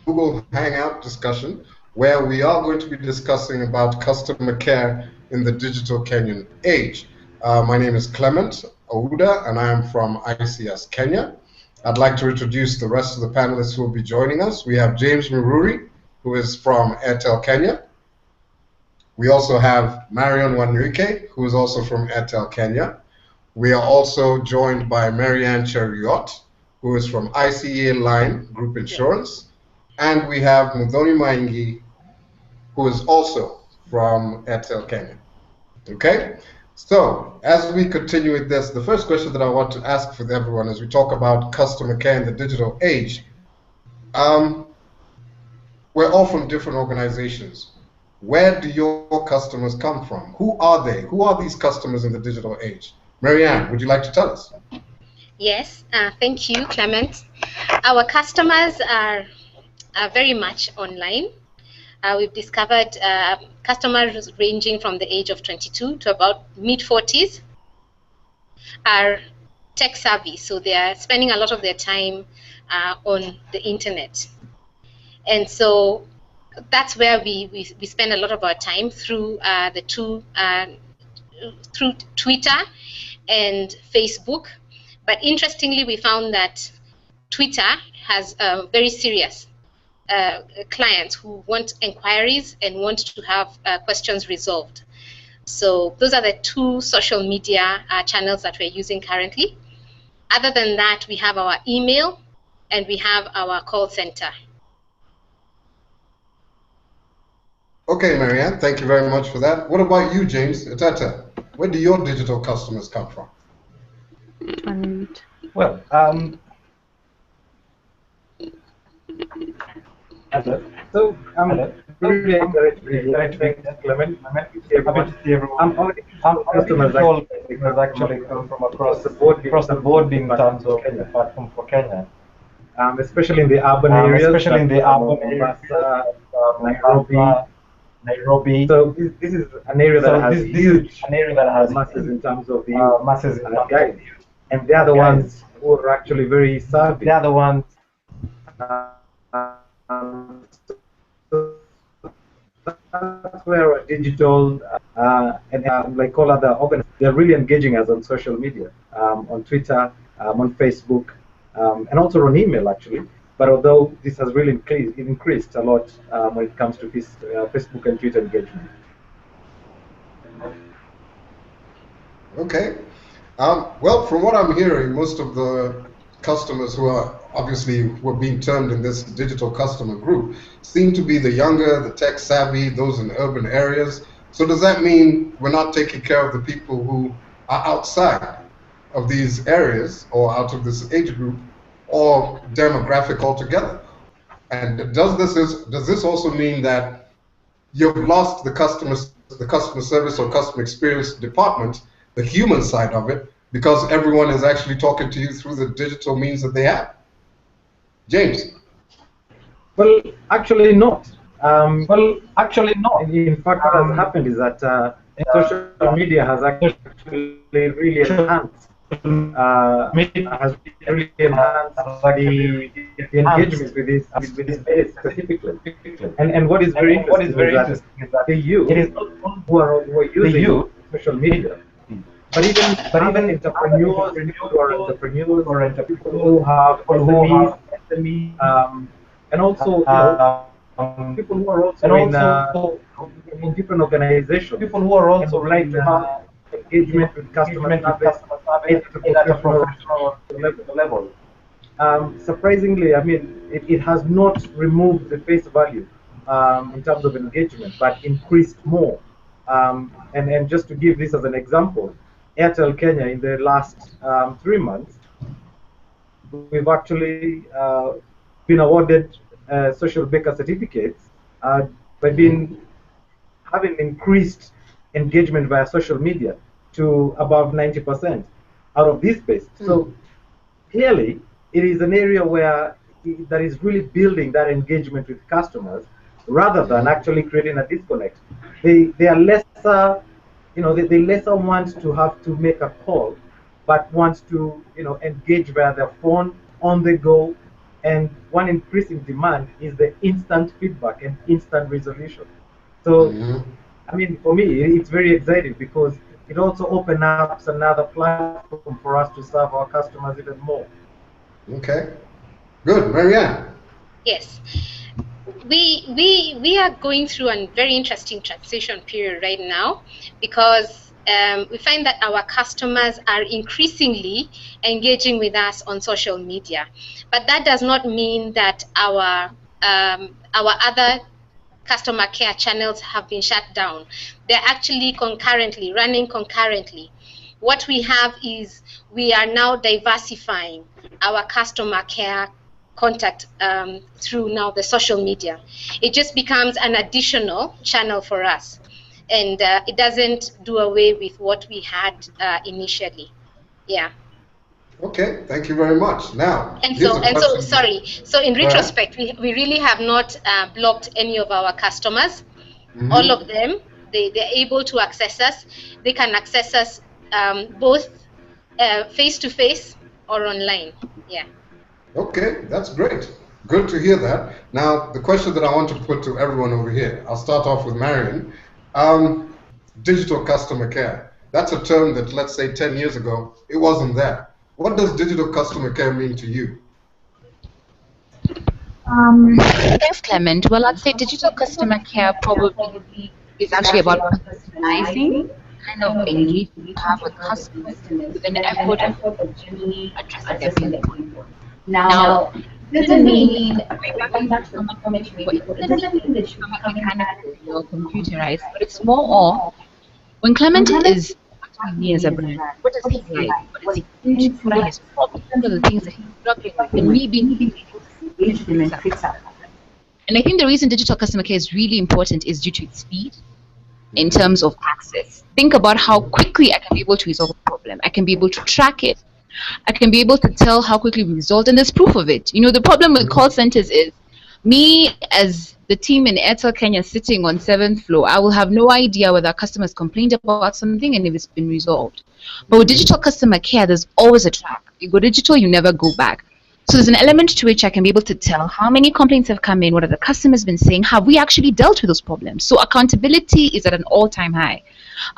Google Hangout discussion where we are going to be discussing about customer care in the digital Kenyan age. My name is Clement Ouda and I am from ICS Kenya. I'd like to introduce the rest of the panelists who will be joining us. We have James Mururi, who is from Airtel Kenya. We also have Marion Wanrike, who is also from Airtel Kenya. We are also joined by Marianne Cheriot, who is from ICA Line Group Insurance. And we have Mudhoni Maingi, who is also from Airtel Kenya. Okay? So, as we continue with this, the first question that I want to ask for everyone as we talk about customer care in the digital age, we're all from different organizations. Where do your customers come from? Who are they? Who are these customers in the digital age? Marianne, would you like to tell us? Yes, thank you, Clement. Our customers are very much online. We've discovered customers ranging from the age of 22 to about mid-40s are tech savvy, so they are spending a lot of their time on the internet. And so that's where we spend a lot of our time through through Twitter and Facebook. But interestingly, we found that Twitter has very serious clients who want inquiries and want to have questions resolved. So those are the two social media channels that we're using currently. Other than that, we have our email and we have our call center. Okay, Marianne, thank you very much for that. What about you, James Atata? Where do your digital customers come from? Well, so really encouraging Clement. Customers actually come from across the board in terms of the platform for Kenya. Especially in the urban areas, Nairobi. So this is an area that has masses in terms of the guides, and they are the ones who are actually very savvy. They are the ones. That's where digital and like all other organizations, they're really engaging us on social media, on Twitter, on Facebook, and also on email actually. But although this has really increased a lot when it comes to Facebook and Twitter engagement. Okay. Well, from what I'm hearing, most of the customers who are being termed in this digital customer group seem to be the younger, the tech savvy, those in urban areas. So does that mean we're not taking care of the people who are outside of these areas or out of this age group or demographic altogether? And does this also mean that you've lost the customer service or customer experience department, the human side of it, because everyone is actually talking to you through the digital means that they have? James? Well, actually not. In fact, what has happened is that social media has actually really enhanced the engagement with this space specifically. And what is very interesting is that the youth who are using social media, but even entrepreneurs who have SMEs, and also people who are also in different organizations, people who are also like to have engagement with customer service at a professional level. Surprisingly, I mean, it has not removed the face value in terms of engagement, but increased more. And just to give this as an example, Airtel Kenya in the last 3 months, we've actually been awarded social baker certificates by having increased engagement via social media to above 90% out of this base. So clearly, it is an area where that is really building that engagement with customers rather than actually creating a disconnect. They are lesser, they lesser want to have to make a call, but want to engage via their phone on the go and one increasing demand is the instant feedback and instant resolution. So, I mean, for me, it's very exciting because it also opens up another platform for us to serve our customers even more. Okay, good. Marianne? Yes. We are going through a very interesting transition period right now because we find that our customers are increasingly engaging with us on social media, but that does not mean that our other customer care channels have been shut down. They're actually running concurrently. What we have is we are now diversifying our customer care contact through now the social media. It just becomes an additional channel for us, and it doesn't do away with what we had initially. Yeah. Okay, thank you very much. Now, Sorry. So in retrospect, we really have not blocked any of our customers. All of them, they're able to access us. They can access us both face to face or online. Yeah. Okay, that's great. Good to hear that. Now, the question that I want to put to everyone over here, I'll start off with Marion. Digital customer care. That's a term that, let's say, 10 years ago, it wasn't there. What does digital customer care mean to you? Thanks, Clement. Well, I'd say digital customer care probably is actually about personalizing kind of engagement you have with customers with an effort of genuinely addressing their pain point. Now, doesn't mean going back to the information, it doesn't mean that you become mechanical or computerized, but it's more of when Clement is asking me as a brand, what does he like? What is he into? What are his problems? What are the things that he's struggling with? And me being able to engage them and fix that. And I think the reason digital customer care is really important is due to its speed in terms of access. Think about how quickly I can be able to resolve a problem. I can be able to track it. I can be able to tell how quickly we resolved, and there's proof of it. You know, the problem with call centers is me as the team in Airtel Kenya sitting on 7th floor, I will have no idea whether a customer has complained about something and if it's been resolved. But with digital customer care, there's always a track. You go digital, you never go back. So there's an element to which I can be able to tell how many complaints have come in, what have the customers been saying, have we actually dealt with those problems? So accountability is at an all-time high.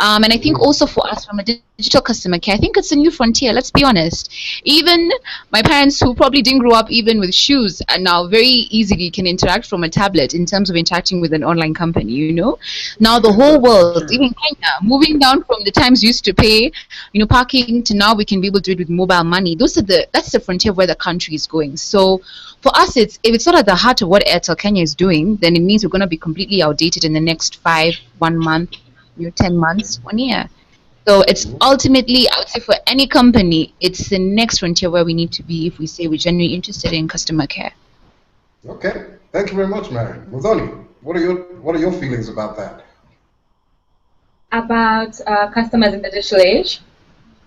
And I think also for us from a digital customer care, I think it's a new frontier, let's be honest. Even my parents who probably didn't grow up even with shoes and now very easily can interact from a tablet in terms of interacting with an online company, you know. Now the whole world, even Kenya, moving down from the times we used to pay, you know, parking to now we can be able to do it with mobile money. That's the frontier where the country is going. So for us, if it's not at the heart of what Airtel Kenya is doing, then it means we're going to be completely outdated in the next 1 month, 10 months, 1 year. So it's ultimately, I would say for any company, it's the next frontier where we need to be if we say we're genuinely interested in customer care. Okay, thank you very much, Mary. Mudhoni, what are your feelings about that? About customers in the digital age?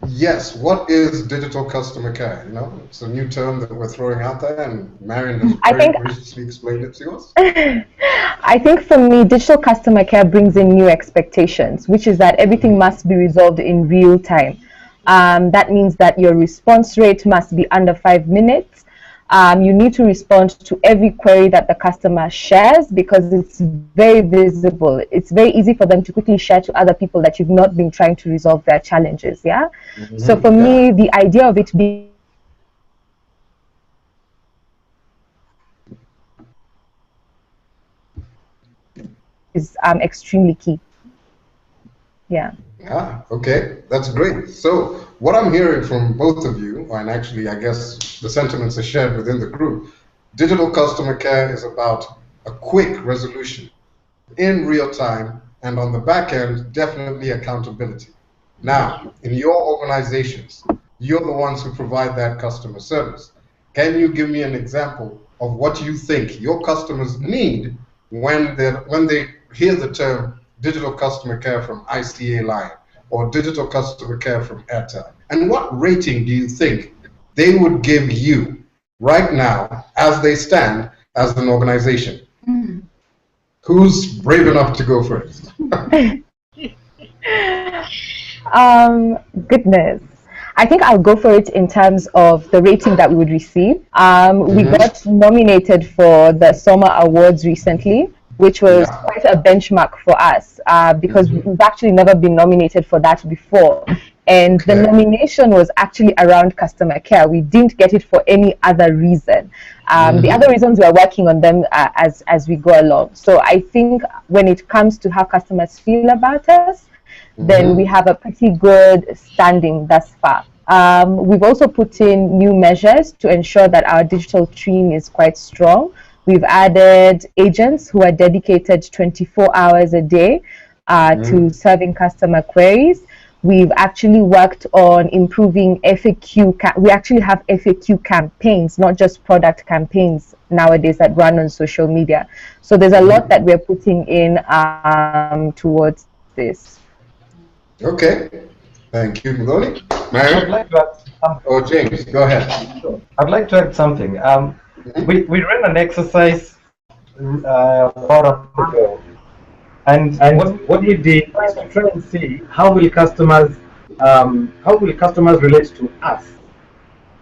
Yes, what is digital customer care? You know, it's a new term that we're throwing out there, and Marion has very graciously explained it to us. I think for me, digital customer care brings in new expectations, which is that everything must be resolved in real time. That means that your response rate must be under 5 minutes. You need to respond to every query that the customer shares because it's very visible. It's very easy for them to quickly share to other people that you've not been trying to resolve their challenges. Yeah. So for me, the idea of it being is extremely key. Yeah. Okay, that's great. So what I'm hearing from both of you, and actually I guess the sentiments are shared within the group, digital customer care is about a quick resolution in real time, and on the back end, definitely accountability. Now, in your organizations, you're the ones who provide that customer service. Can you give me an example of what you think your customers need when they hear the term digital customer care from ICA Line or digital customer care from Airtel? And what rating do you think they would give you right now as they stand as an organization? Who's brave enough to go first? Goodness. I think I'll go for it in terms of the rating that we would receive. We got nominated for the Summer Awards recently, which was quite a benchmark for us because we've actually never been nominated for that before. And the nomination was actually around customer care. We didn't get it for any other reason. The other reasons we are working on them as we go along. So I think when it comes to how customers feel about us, then we have a pretty good standing thus far. We've also put in new measures to ensure that our digital team is quite strong. We've added agents who are dedicated 24 hours a day to serving customer queries. We've actually worked on improving FAQ. We actually have FAQ campaigns, not just product campaigns nowadays that run on social media. So there's a lot that we're putting in towards this. Okay, thank you, Mugoni. Mary? Oh, James, go ahead. I'd like to add something. We ran an exercise about a month ago. And what we did was to try and see how will customers relate to us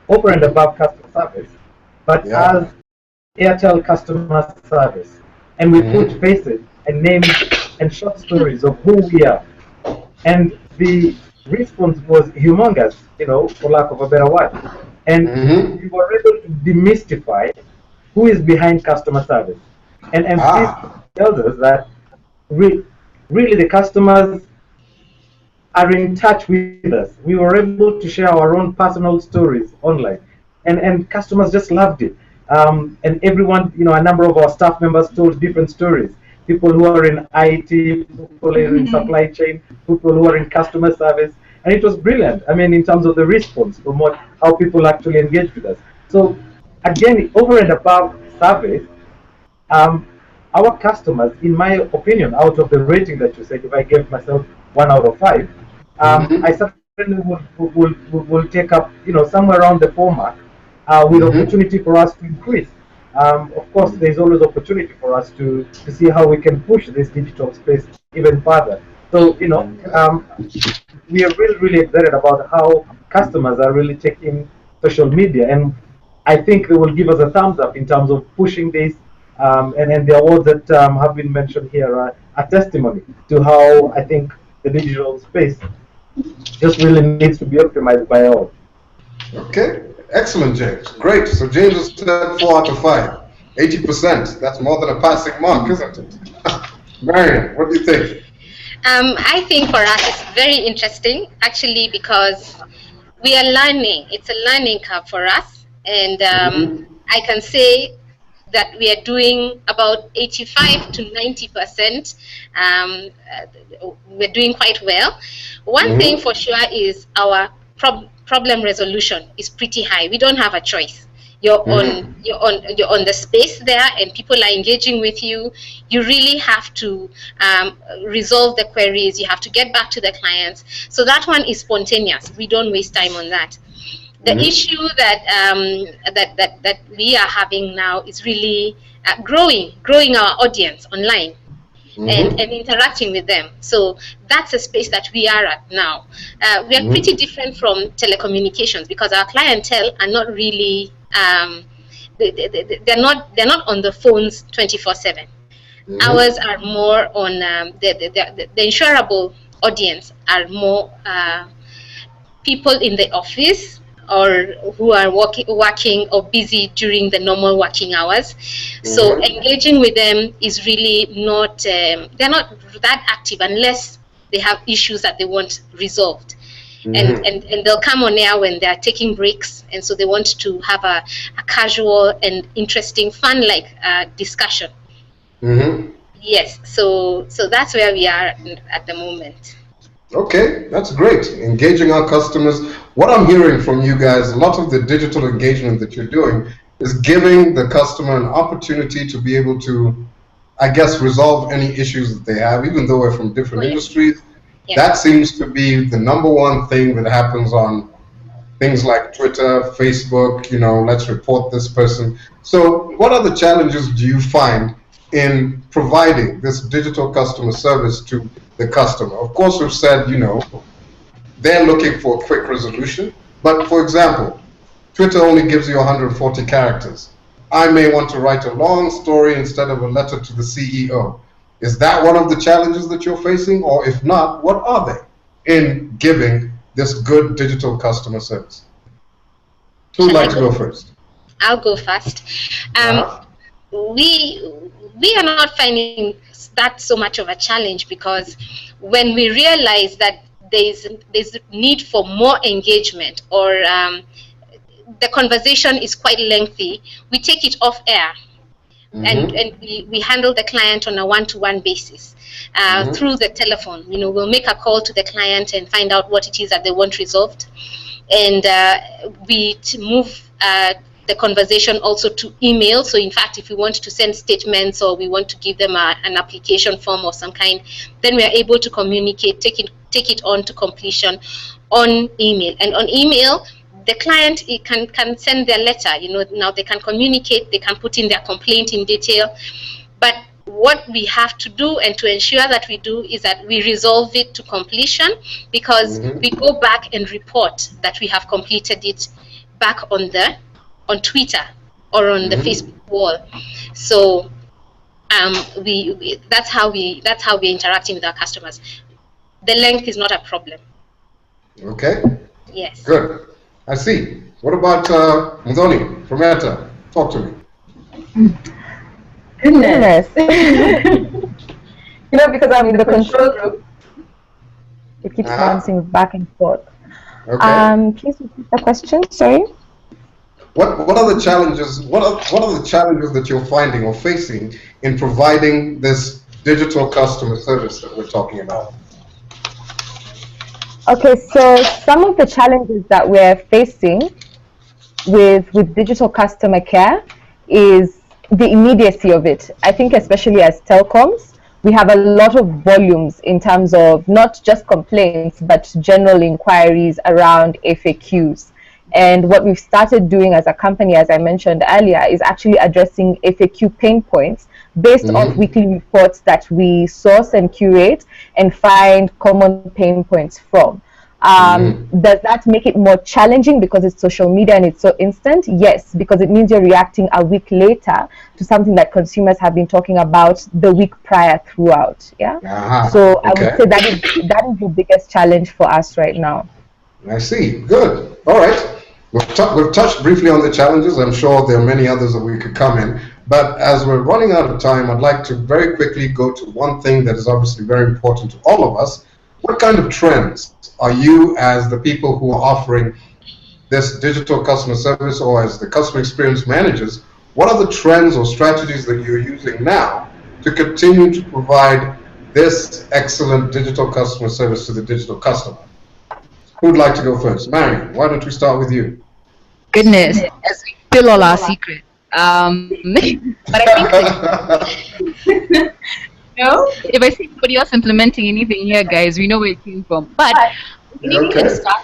over and above customer service, but as Airtel customer service. And we put faces and names and short stories of who we are. And the response was humongous, for lack of a better word. And we were able to demystify who is behind customer service. And this tells us that really the customers are in touch with us. We were able to share our own personal stories online, and customers just loved it. And everyone, a number of our staff members told different stories. People who are in IT, people who are in supply chain, people who are in customer service, and it was brilliant. I mean, in terms of the response from how people actually engage with us. So again, over and above service, our customers, in my opinion, out of the rating that you said, if I gave myself 1 out of 5, I certainly will take up, somewhere around the 4 mark, with opportunity for us to increase. Of course, there's always opportunity for us to see how we can push this digital space even further. So, we are really, really excited about how customers are really taking social media, and I think they will give us a thumbs up in terms of pushing this. And the awards that have been mentioned here are a testimony to how I think the digital space just really needs to be optimized by all. Okay, excellent, James. Great. So James has said 4 out of 5, 80%. That's more than a passing mark, isn't it? Marion, what do you think? I think for us it's very interesting, actually, because we are learning. It's a learning curve for us, and I can say that we are doing about 85 to 90%. We're doing quite well. One thing for sure is our problem resolution is pretty high. We don't have a choice. You're on the space there, and people are engaging with you. You really have to resolve the queries. You have to get back to the clients. So that one is spontaneous. We don't waste time on that. The issue that we are having now is really growing our audience online and interacting with them. So that's a space that we are at now. We are pretty different from telecommunications because our clientele are not really they're not on the phones 24/7. Ours are more on the insurable audience are more people in the office, or who are working or busy during the normal working hours. So engaging with them is really not, they're not that active unless they have issues that they want resolved. And they'll come on air when they're taking breaks, and so they want to have a casual and interesting, fun-like discussion. Yes, so that's where we are at the moment. Okay, that's great. Engaging our customers. What I'm hearing from you guys, a lot of the digital engagement that you're doing is giving the customer an opportunity to be able to, I guess, resolve any issues that they have, even though we're from different industries. That seems to be the #1 thing that happens on things like Twitter, Facebook, let's report this person. So what other challenges do you find in providing this digital customer service to the customer? Of course, we've said, they're looking for a quick resolution. But for example, Twitter only gives you 140 characters. I may want to write a long story instead of a letter to the CEO. Is that one of the challenges that you're facing? Or if not, what are they in giving this good digital customer service? Who'd like to go first? I'll go first. We are not finding that so much of a challenge, because when we realize that there's need for more engagement, or the conversation is quite lengthy, we take it off air. And we handle the client on a one-to-one basis through the telephone. We'll make a call to the client and find out what it is that they want resolved, and we move the conversation also to email. So in fact, if we want to send statements, or we want to give them an application form of some kind, then we are able to communicate, take it on to completion on email. And on email, the client can send their letter. Now they can communicate, they can put in their complaint in detail. But what we have to do, and to ensure that we do, is that we resolve it to completion, because we go back and report that we have completed it back on Twitter or on the Facebook wall. So that's how we're interacting with our customers. The length is not a problem. Okay. Yes. Good. I see. What about Mzoni from Meta? Talk to me. Goodness. Because I'm in the control group, it keeps bouncing back and forth. Okay. Please repeat the question. Sorry. What are the challenges? What are the challenges that you're finding or facing in providing this digital customer service that we're talking about? Okay, so some of the challenges that we're facing with digital customer care is the immediacy of it. I think especially as telecoms, we have a lot of volumes in terms of not just complaints, but general inquiries around FAQs. And what we've started doing as a company, as I mentioned earlier, is actually addressing FAQ pain points based off weekly reports that we source and curate and find common pain points from. Does that make it more challenging because it's social media and it's so instant? Yes, because it means you're reacting a week later to something that consumers have been talking about the week prior throughout. Yeah. So I would say that is the biggest challenge for us right now. I see. Good. All right. We've touched briefly on the challenges. I'm sure there are many others that we could come in. But as we're running out of time, I'd like to very quickly go to one thing that is obviously very important to all of us. What kind of trends are you, as the people who are offering this digital customer service, or as the customer experience managers, what are the trends or strategies that you're using now to continue to provide this excellent digital customer service to the digital customer? Who would like to go first? Marion, why don't we start with you? Goodness, as we spill all our secrets. But I think if I see anybody else implementing anything here, guys, we know where it came from. But we can start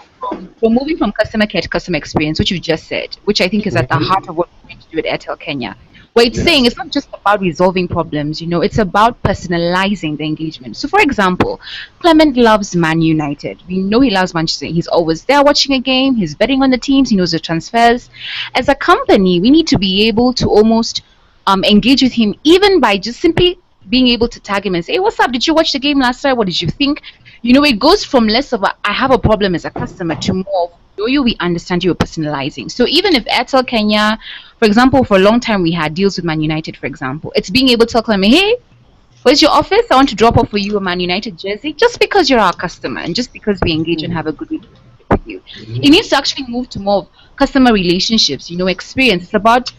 from moving from customer care to customer experience, which you just said, which I think is at the heart of what we're trying to do at Airtel Kenya. Where it's saying it's not just about resolving problems, it's about personalizing the engagement. So, for example, Clement loves Man United. We know he loves Manchester. He's always there watching a game. He's betting on the teams. He knows the transfers. As a company, we need to be able to almost engage with him, even by just simply being able to tag him and say, hey, what's up? Did you watch the game last night? What did you think? It goes from less of a, I have a problem as a customer, to more of, we understand you're personalizing. So even if Airtel Kenya, for example, for a long time we had deals with Man United, for example, it's being able to tell them, hey, where's your office? I want to drop off for you a Man United jersey, just because you're our customer and just because we engage and have a good relationship with you. It needs to actually move to more of customer relationships, experience. It's about,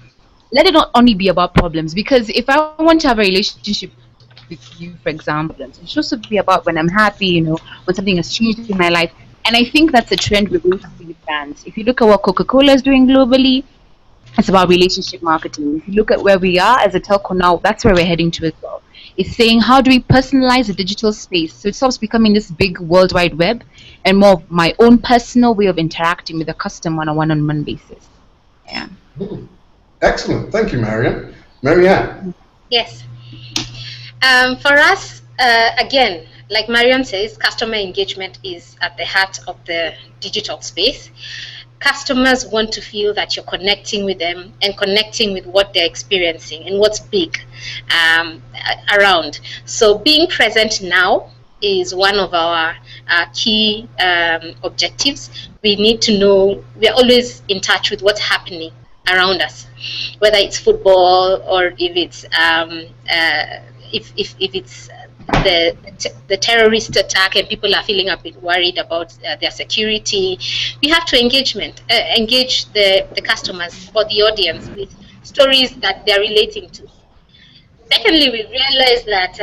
let it not only be about problems, because if I want to have a relationship with you, for example, it should also be about when I'm happy, when something has changed in my life. And I think that's a trend we're going to see with brands. If you look at what Coca-Cola is doing globally, it's about relationship marketing. If you look at where we are as a telco now, that's where we're heading to as well. It's saying, how do we personalize the digital space so it stops becoming this big world wide web and more of my own personal way of interacting with the customer on a one-on-one basis. Yeah. Excellent. Thank you, Marianne. Marianne. Yes. For us, again, like Marion says, customer engagement is at the heart of the digital space. Customers want to feel that you're connecting with them and connecting with what they're experiencing and what's big around. So being present now is one of our key objectives. We need to know, we're always in touch with what's happening around us, whether it's football or if it's if it's the terrorist attack and people are feeling a bit worried about their security. We have to engage the customers or the audience with stories that they're relating to. Secondly, we realized that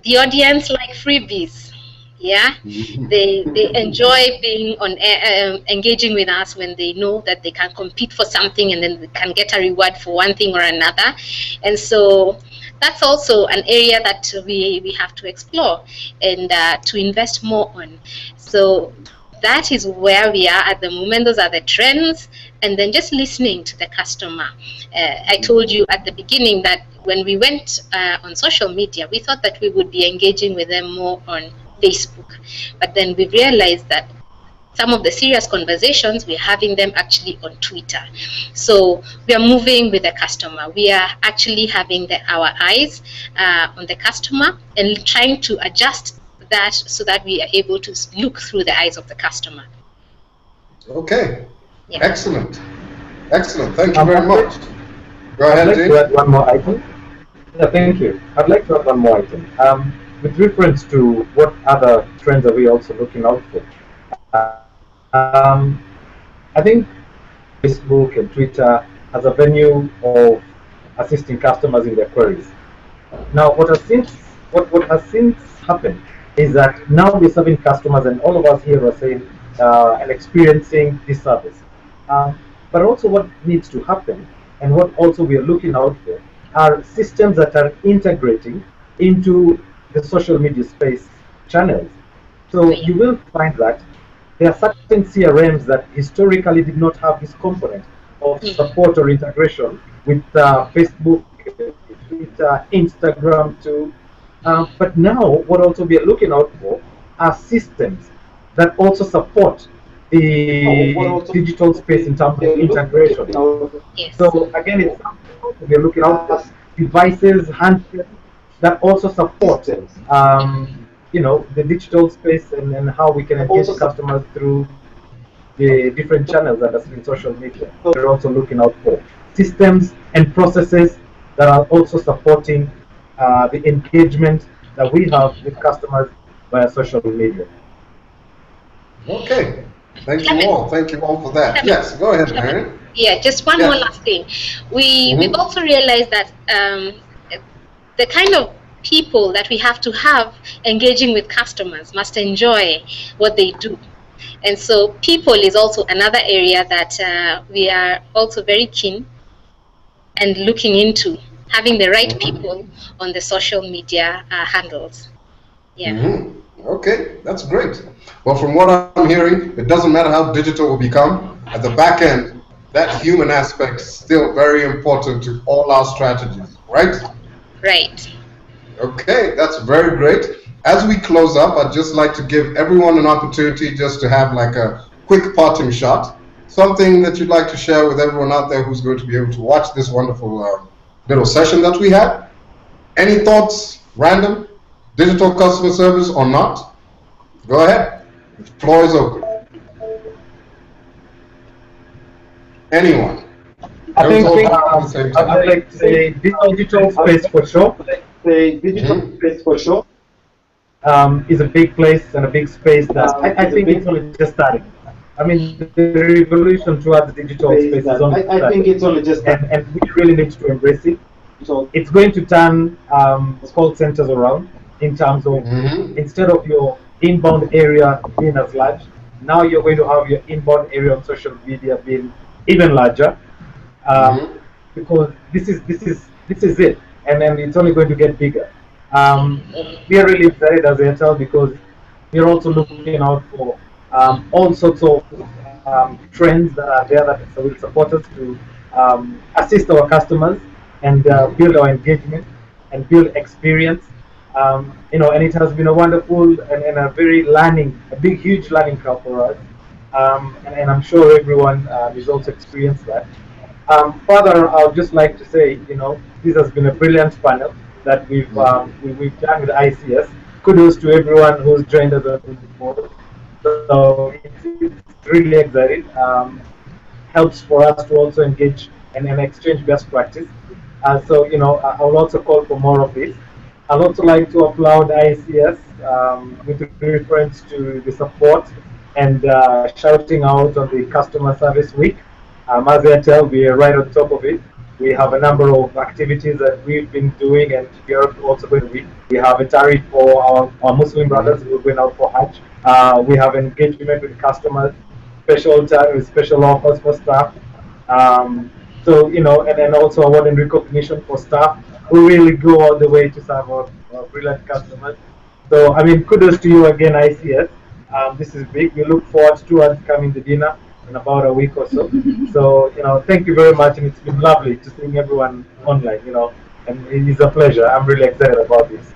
the audience like freebies. Yeah, they enjoy being on engaging with us when they know that they can compete for something and then they can get a reward for one thing or another. And so that's also an area that we have to explore and to invest more on. So that is where we are at the moment. Those are the trends, and then just listening to the customer. I told you at the beginning that when we went on social media, we thought that we would be engaging with them more on Facebook, but then we realized that some of the serious conversations, we're having them actually on Twitter. So we are moving with the customer. We are actually having our eyes on the customer and trying to adjust that so that we are able to look through the eyes of the customer. Okay. Yeah. Excellent. Excellent. Thank you very much. Go ahead, James. I'd like to add one more item. Yeah, thank you. I'd like to add one more item. With reference to what other trends are we also looking out for? I think Facebook and Twitter as a venue of assisting customers in their queries. Now, what has since happened is that now we're serving customers, and all of us here are saying and experiencing this service. But also, what needs to happen, and what also we are looking out for, are systems that are integrating into the social media space channels. So you will find that there are certain CRMs that historically did not have this component of support or integration with Facebook, Twitter, Instagram too. But now what also we are looking out for are systems that also support the digital space in terms of integration. Yes. So again, it's something we are looking out for devices, handsets that also support the digital space and how we can engage customers through the different channels that are in social media. We're also looking out for systems and processes that are also supporting the engagement that we have with customers via social media. Okay. Thank you all. Thank you all for that. Yes, go ahead, Marion. Yeah, just one more last thing. We've also realized that the kind of people that we have to have engaging with customers must enjoy what they do. And so people is also another area that we are also very keen and looking into, having the right people on the social media handles. Yeah. Okay, that's great. Well, from what I'm hearing, it doesn't matter how digital will become, at the back end, that human aspect is still very important to all our strategies, right? Right. Okay, that's very great. As we close up, I'd just like to give everyone an opportunity just to have like a quick parting shot, something that you'd like to share with everyone out there who's going to be able to watch this wonderful little session that we had. Any thoughts, random, digital customer service or not? Go ahead. The floor is open. Anyone? I think I'd like to say digital space for sure. Is a big place and a big space that I think it's only just starting. I mean, the revolution towards the digital space is only starting. I think it's only just starting. And we really need to embrace it. So it's going to turn call centers around in terms of instead of your inbound area being as large, now you're going to have your inbound area on social media being even larger. Because this is it, and then it's only going to get bigger. We are really excited as Airtel because we are also looking out for all sorts of trends that are there that will support us to assist our customers and build our engagement and build experience And it has been a wonderful and a very huge learning curve for us. And I'm sure everyone has also experienced that. Further, I would just like to say, this has been a brilliant panel that we've done with ICS. Kudos to everyone who's joined us on this board. So it's really exciting. Helps for us to also engage and exchange best practice. I will also call for more of this. I'd also like to applaud ICS with reference to the support and shouting out on the customer service week. As Airtel, we are right on top of it. We have a number of activities that we've been doing, and we are also going to be. We have a tariff for our Muslim brothers who are going out for Hajj. We have engagement with customers, special tariff, special offers for staff. And then also award and recognition for staff who really go all the way to serve our brilliant customers. So, kudos to you again, ICS. This is big. We look forward to us coming to dinner in about a week or so. So, thank you very much, and it's been lovely to see everyone online, and it is a pleasure. I'm really excited about this.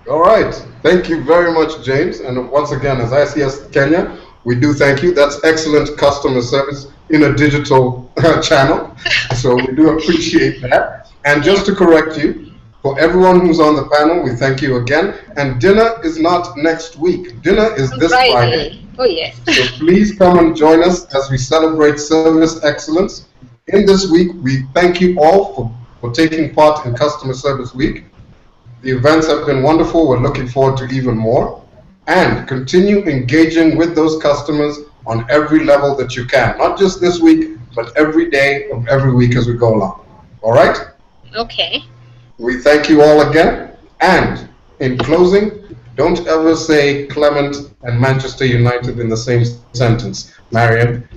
All right. Thank you very much, James. And once again, as ICS Kenya, we do thank you. That's excellent customer service in a digital channel. So we do appreciate that. And just to correct you, for everyone who's on the panel, we thank you again. And dinner is not next week. Dinner is this Friday. Oh, yes. So please come and join us as we celebrate service excellence. In this week, we thank you all for taking part in Customer Service Week. The events have been wonderful. We're looking forward to even more. And continue engaging with those customers on every level that you can. Not just this week, but every day of every week as we go along. All right? Okay. We thank you all again. And in closing, don't ever say Clement and Manchester United in the same sentence. Marian?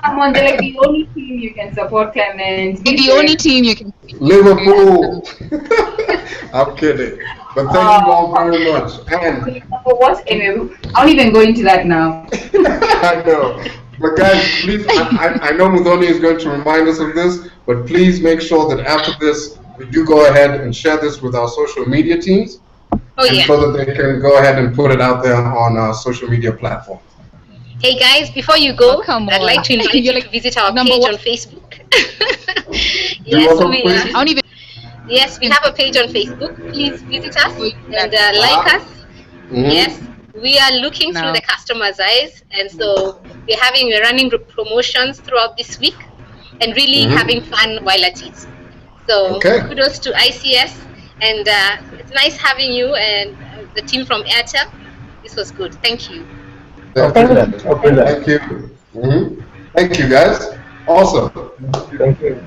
Come on, they're like the only team you can support, Clement. The only team you can. Liverpool. I'm kidding. But thank you all very much. And what? Anyway, I won't even go into that now. I know. But guys, please, I know Mudhoni is going to remind us of this, but please make sure that after this, we do go ahead and share this with our social media teams. So that they can go ahead and put it out there on our social media platforms. Hey guys, before you go, I'd like to invite you to visit our page on Facebook. Yes, we have a page on Facebook. Please visit us and like us. Yes, we are looking through the customer's eyes, and so we're running promotions throughout this week and really having fun while at it. So kudos to ICS, and it's nice having you and the team from Airtel. This was good. Thank you. Thank you. Thank you, guys. Awesome. Thank you.